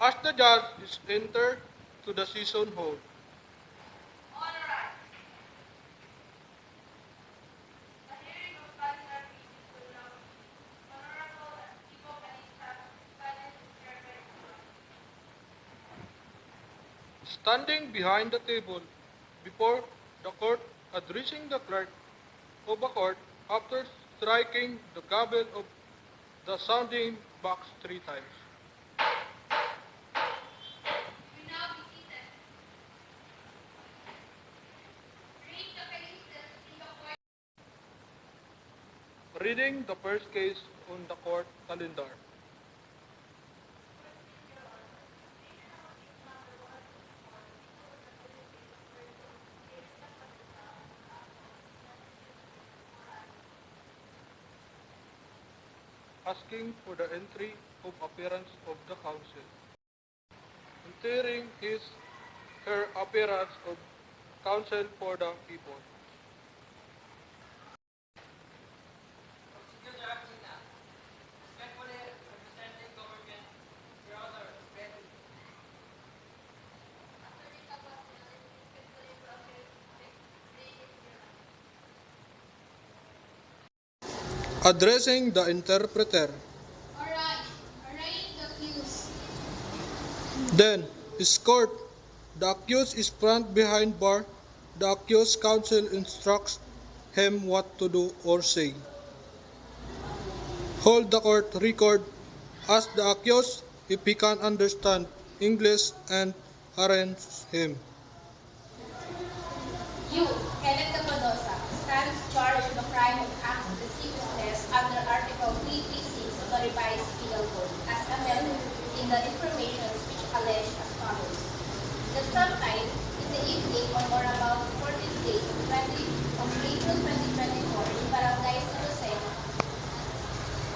As the judge enter to the session hall, standing behind the table before the court, addressing the clerk of the court after striking the gavel of the sounding box 3 times. You now be seated. Read the cases in the court. Reading the first case on the court calendar. Asking for the entry of appearance of the counsel. Entering her appearance of counsel for the people. Prosecutor Aquina, respectfully representing government, Your Honor, ready. Addressing the interpreter. Alright, arraign the accused. Then, is court. The accused is front behind bar. The accused counsel instructs him what to do or say. Hold the court record. Ask the accused if he can understand English and arraign him. You, Kenneth Capadosa, stands charged with the crime of acts of lasciviousness under Article 336 of the Revised Penal Code, as amended in the information which allege as follows. That sometime in the evening on or about 14th day of April 2024 in Barangay San Jose,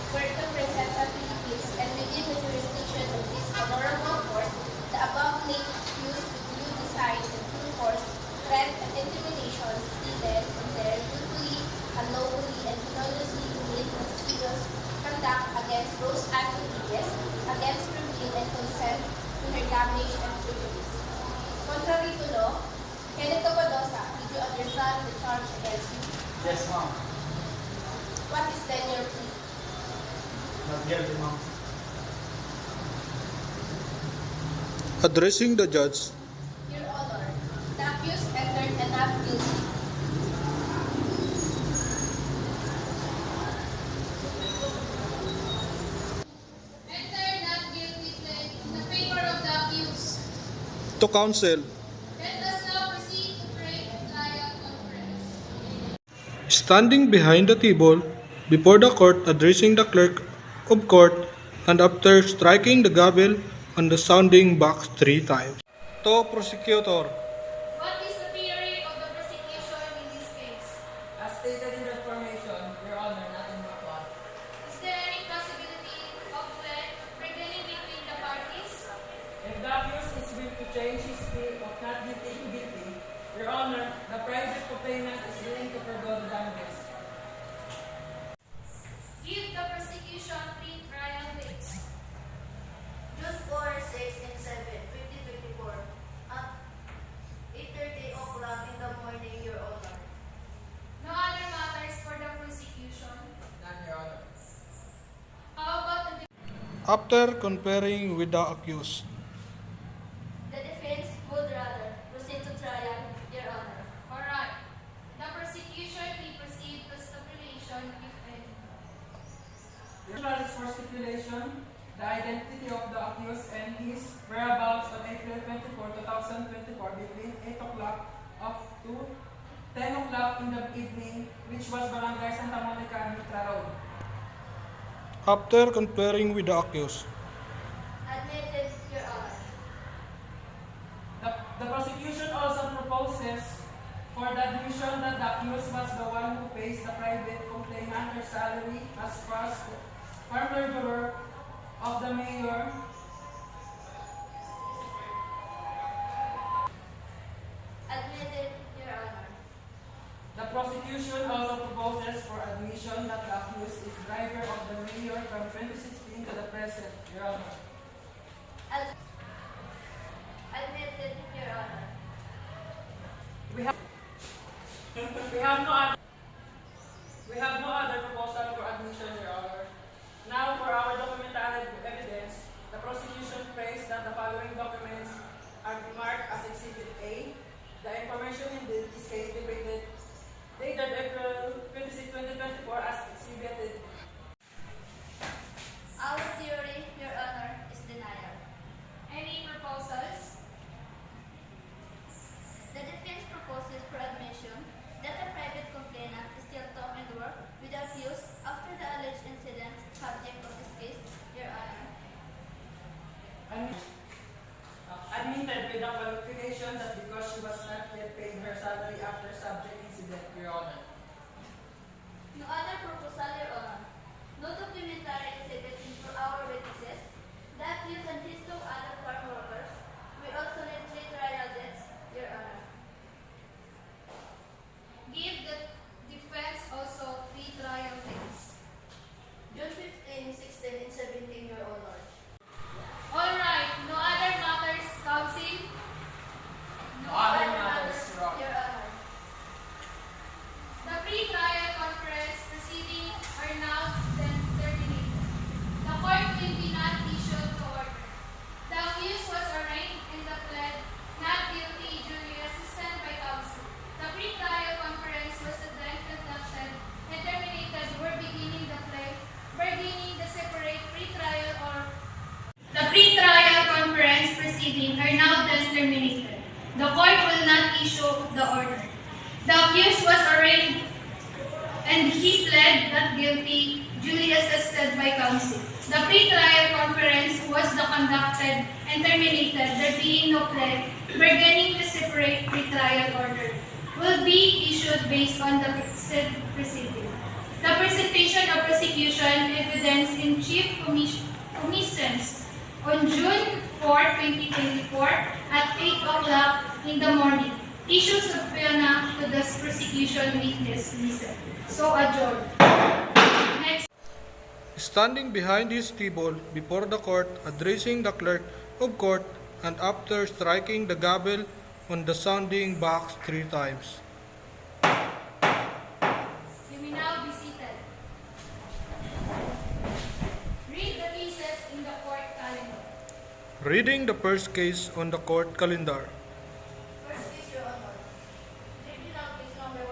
Puerto Princesa, Philippines, and within the jurisdiction of this honorable court, the above named accused with new design and true force, threat, and intimidations did in their willfully, unlawfully, and feloniously commit mischievous conduct against Rose Ann Rodriguez, against her will and consent to her damage and prejudice. Contrary to law, Kenneth Capadosa, did you understand the charge against you? Yes, ma'am. What is then your plea? Not guilty, ma'am. Addressing the judge. Your Honor, the accused entered a not guilty. Enter not guilty plea in the favor of the accused. To counsel. Let us now proceed to pray and trial conference. Standing behind the table before the court, addressing the clerk of court, and after striking the gavel on the sounding box 3 times. To prosecutor. What is the theory of the prosecution in this case? As stated in the information, Your Honor, nothing but one. Is there any possibility of bargaining between the parties? If the accused is willing to change his plea of not guilty to guilty, Your Honor, the private complainant is willing to forgo the damages. Give the prosecution pre-trial dates. June 4, 6, and 7, 2024 at 8:30 o'clock in the morning, Your Honor. No other matters for the prosecution. None, Your Honor. How about the After conferring with the accused. The defense would rather proceed to trial, Your Honor. Alright. The prosecution may proceed to stipulation if any. Your Honor, is for stipulation, the identity of the accused and his whereabouts on April 24, 2024 between 8 o'clock up to 10 o'clock in the evening, which was Barangay Santa Monica, Mitra Road. After conferring with the accused. Admitted, Your Honor. The prosecution also proposes for the admission that the accused was the one who pays the private complainant her salary as first farm laborer of the mayor. Admitted, Your Honor. The prosecution also proposes for admission that the accused is driver of the mayor from 2016 to the present, Your Honor. with the qualification that because she was not yet paid her salary after subject incident, Your Honor. No other proposal, Your Honor. No documentary exhibiting for our witnesses. The accused and his two other farm workers. We also need 3 trial dates, Your Honor. Give the defense also 3 trial dates. June 15, 16, and 17, Your Honor. All right. No other matters, counsel? No other matters, Your Honor. Your Honor. The pre-trial conference proceedings are now then terminated. The court will be not issued to order. The accused was arraigned and the pled not guilty duly assisted by counsel. The pre-trial conference was then conducted and terminated before beginning the play, beginning the separate pre-trial or the pre-trial conference proceedings are now then terminated. The court will not issue the order. The accused was arraigned and he pled not guilty, duly assisted by counsel. The pre-trial conference was conducted and terminated, there being no pled, beginning the separate pre-trial order will be issued based on the said proceeding. The presentation of prosecution evidence in chief commissions on June 4, 2024 at 8 o'clock in the morning. Issue subpoena to the prosecution witness listen. So adjourned. Next. Standing behind his table before the court, addressing the clerk of court, and after striking the gavel on the sounding box 3 times. You may now be seated. Read the cases in the court calendar. Reading the first case on the court calendar. First case, Your Honor. Tribunal case number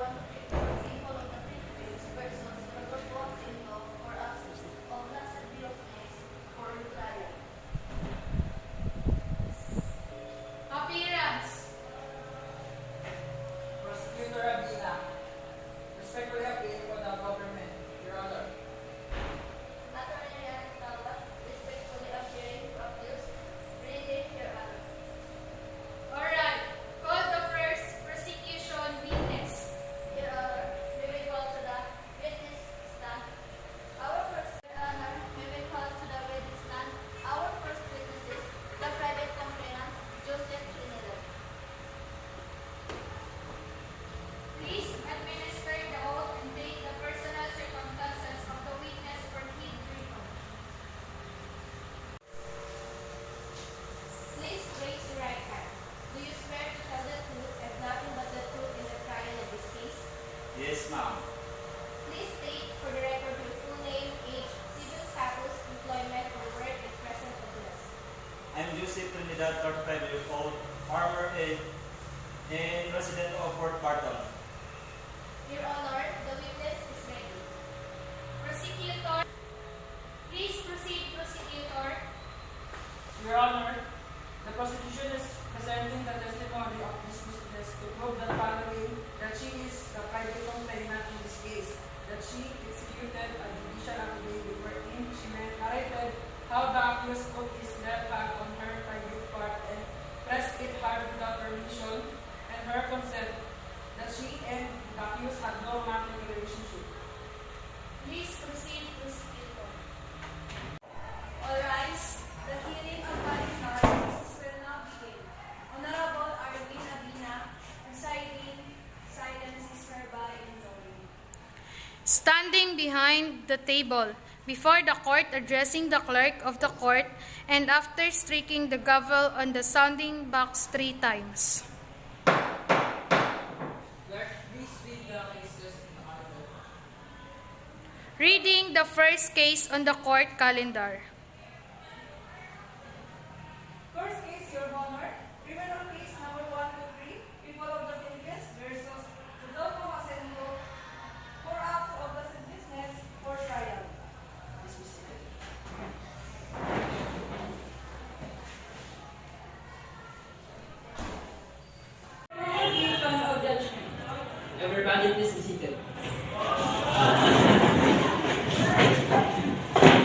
124, people of the Philippines persons purpose in law or absence of lasted guiltiness for trial. Appearance. Prosecutor Abila, respectfully appeal for the government, Your Honor. Attorney Ryan Tawad, respectfully appearing to accuse. Reading, Your Honor. Alright. Call the first prosecution witness. Your Honor, we will call to the witness stand. Our first, Your Honor, we will call to the witness stand. Our first witness is the private complainant, Joseph Trinidad. Please administer the oath and take the personal circumstances of the witness for his record. Please raise your right hand. Do you swear to tell the truth and nothing but the truth in the trial of this case? Yes, ma'am. Please state for the record your full name, age, civil status, employment, or work and present address. I'm Joseph Trinidad, 35 years old, farmer and resident of Fort Barton. Your Honor, the witness is ready. Prosecutor, please proceed, prosecutor. Your Honor, the prosecution is presenting the testimony of this witness to prove the following: that she is the private complainant in this case, that she executed a judicial affidavit wherein she narrated how the accused put his left hand on her private part and pressed it hard without permission and her consent, that she and the accused had no romantic relationship. Please proceed, prosecutor. All rise. The hearing on Balitar cases will now begin. Honorable Arvin Abina, presiding, silence is hereby enjoined. Standing behind the table, before the court addressing the clerk of the court, and after striking the gavel on the sounding box 3 times. Clerk, please read the cases in the calendar. Reading the first case on the court calendar. First case, Your Honor, criminal case number 123, people of the Philippines versus Rodolfo Hasenlo, for acts of licit business for trial. Final judgment. Everybody please be seated.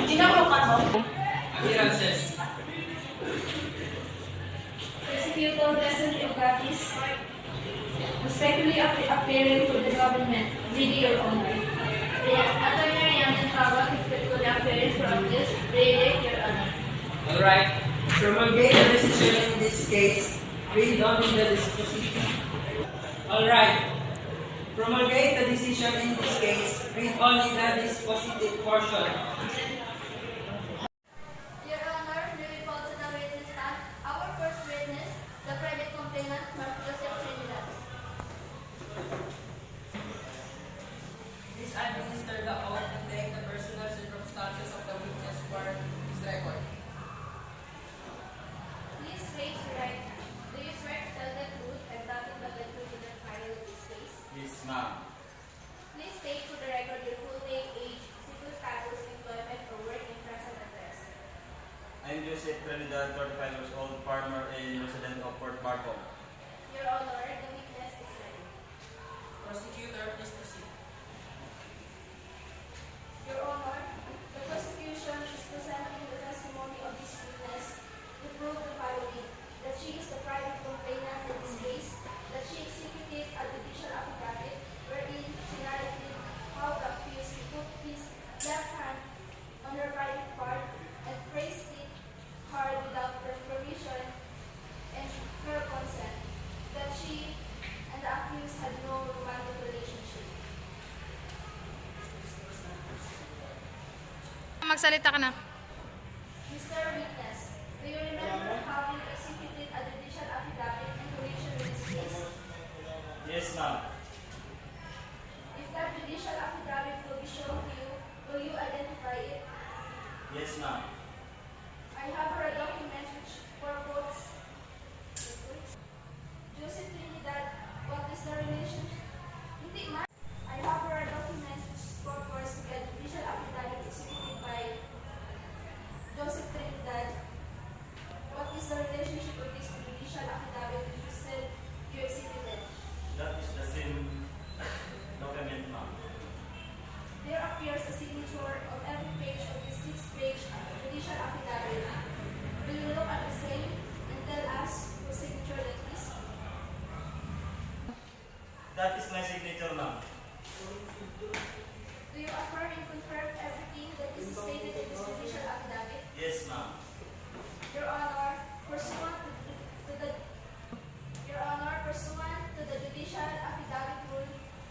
Tinawag ka mo? prosecutor Leslie Ogatis, respectfully appearing for the government, ready, Your Honor. Attorney Rhiannon Tawag, respectfully appearing for accused, ready, Your Honor. Alright. Promulgate the decision in this case. Read only the disposition. Alright. Promulgate the decision in this case. Read only the dispositive portion. Your Honor, we will call to the witness stand our first witness, the private complainant, Mark Joseph Trinidad. Please administer the oath and take the personal circumstances of the witness for his record. Please raise your right hand. Do you swear to tell the truth and nothing but the truth in the trial of this case? Yes, ma'am. Please state for the record your full name, age, civil status, employment, or work and present address. I'm Joseph Trinidad, 35 years old, farmer and resident of Port Marco. Your Honor, the witness is ready. Prosecutor, please proceed. Your Honor, the prosecution is presenting the testimony of this witness to prove the following: that she is the private complainant in this case, that she executed a judicial affidavit wherein she narrated how the accused put his left hand on her private part and placed it hard without her permission and her consent, that she and the accused had no romantic relationship. Magsalita ka na. Mr. Witness, do you remember how you executed a judicial affidavit in connection with this case? Yes, ma'am. If that judicial affidavit will be shown to you, will you identify it? Yes, ma'am. I have here a document which purports Joseph Trinidad, what is the relationship? Hindi, ma'am. I have here a document which purports to be a judicial affidavit executed by Joseph Trinidad. What is the relationship with this judicial affidavit which you said you executed? That is the same document, ma'am. There appears a signature on every page of this 6-page judicial affidavit. Will you look at the same and tell us whose signature that is? That is my signature, ma'am. Do you affirm and confirm everything that is stated in this judicial affidavit? Yes, ma'am. Your Honor, pursuant to the judicial affidavit rule,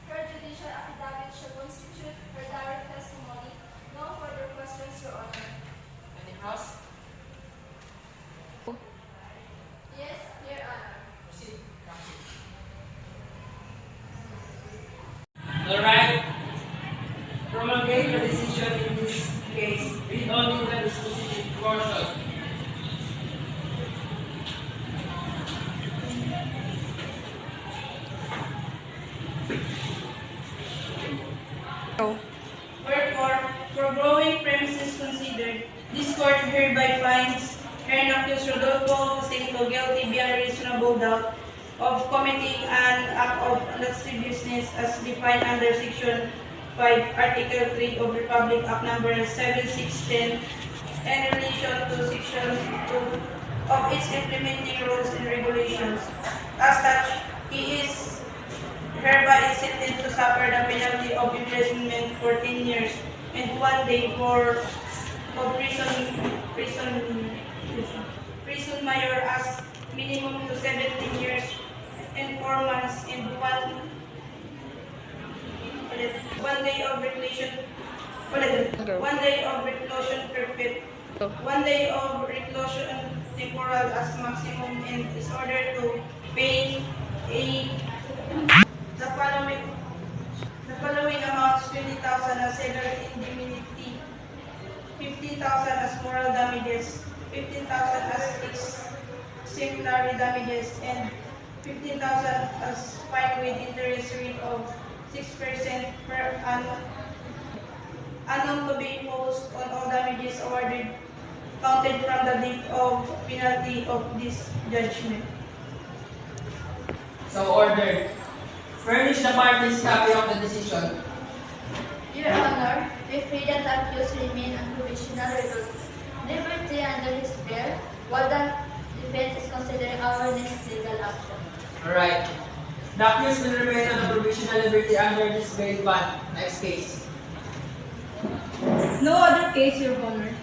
her judicial affidavit shall constitute her direct testimony. No further questions, Your Honor. Any cross? Yes, Your Honor. Proceed. Alright. Promulgate the decision in this case. Read only the dispositive portion. Wherefore, foregoing premises considered, this court hereby finds Hernacus Rodolfo Jacinto guilty beyond reasonable doubt of committing an act of lasciviousness as defined under Section 5, Article 3 of Republic Act Number 7610 in relation to Section 2 of its implementing rules and regulations. As such, he is hereby sentenced to suffer the penalty of imprisonment for 10 years and 1 day for prison mayor as minimum to 17 years and 4 months and 1 day of reclusion. 1 day of reclusion perpetual. 1 day of reclusion temporal as maximum and is ordered to pay the following amounts: 20,000 as civil indemnity, 15,000 as moral damages, 15,000 as exemplary damages, and 15,000 as fine with interest rate of 6% per annum to be imposed on all damages awarded counted from the date of penalty of this judgment. So ordered. Furnish the parties copy of the decision. Your Honor, we pray that the accused remain on provisional liberty under his bail while the defense is considering our next Alright. The accused will remain on a provisional liberty under this bail bond. Next case. No other case, Your Honor.